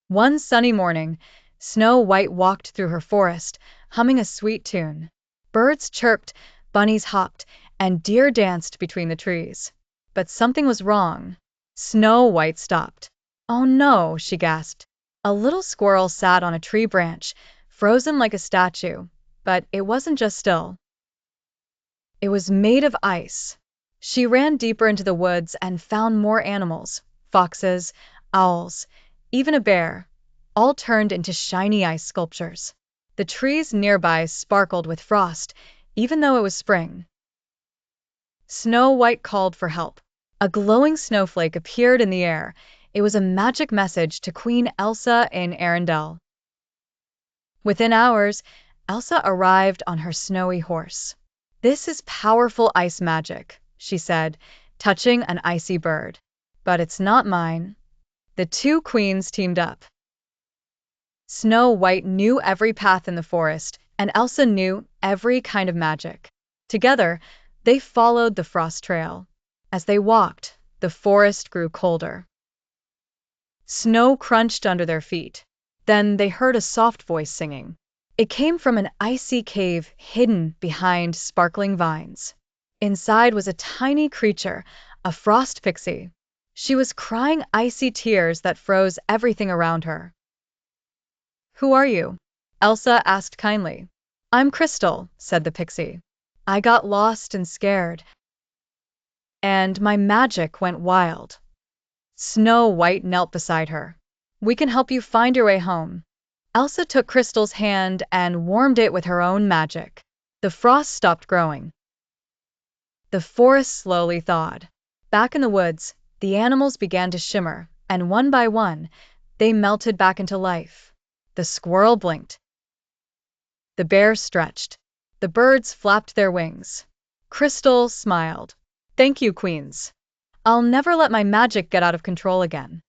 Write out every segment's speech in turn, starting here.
One sunny morning, Snow White walked through her forest, humming a sweet tune. Birds chirped, bunnies hopped, and deer danced between the trees. But something was wrong. Snow White stopped. "Oh no," she gasped. A little squirrel sat on a tree branch, frozen like a statue, but it wasn't just still. It was made of ice. She ran deeper into the woods and found more animals, foxes, owls, even a bear, all turned into shiny ice sculptures. The trees nearby sparkled with frost, even though it was spring. Snow White called for help. A glowing snowflake appeared in the air. It was a magic message to Queen Elsa in Arendelle. Within hours, Elsa arrived on her snowy horse. "This is powerful ice magic," she said, touching an icy bird. "But it's not mine." The two queens teamed up. Snow White knew every path in the forest, and Elsa knew every kind of magic. Together, they followed the frost trail. As they walked, the forest grew colder. Snow crunched under their feet. Then they heard a soft voice singing. It came from an icy cave hidden behind sparkling vines. Inside was a tiny creature, a Frost Pixie. She was crying icy tears that froze everything around her. "Who are you?" Elsa asked kindly. "I'm Crystal," said the pixie. "I got lost and scared, and my magic went wild." Snow White knelt beside her. "We can help you find your way home." Elsa took Crystal's hand and warmed it with her own magic. The frost stopped growing. The forest slowly thawed. Back in the woods, the animals began to shimmer, and one by one, they melted back into life. The squirrel blinked. The bear stretched. The birds flapped their wings. Crystal smiled. "Thank you, queens. I'll never let my magic get out of control again."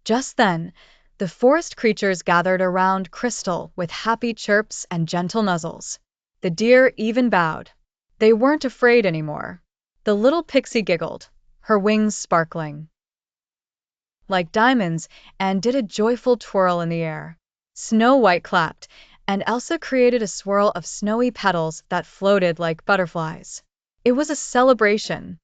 Just then, the forest creatures gathered around Crystal with happy chirps and gentle nuzzles. The deer even bowed. They weren't afraid anymore. The little pixie giggled, her wings sparkling like diamonds, and did a joyful twirl in the air. Snow White clapped, and Elsa created a swirl of snowy petals that floated like butterflies. It was a celebration.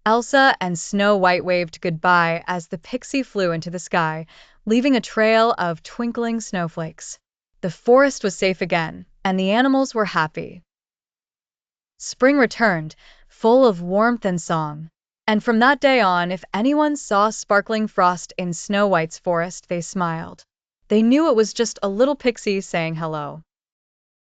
Elsa and Snow White waved goodbye as the pixie flew into the sky, leaving a trail of twinkling snowflakes. The forest was safe again, and the animals were happy. Spring returned, full of warmth and song. And from that day on, if anyone saw sparkling frost in Snow White's forest, they smiled. They knew it was just a little pixie saying hello.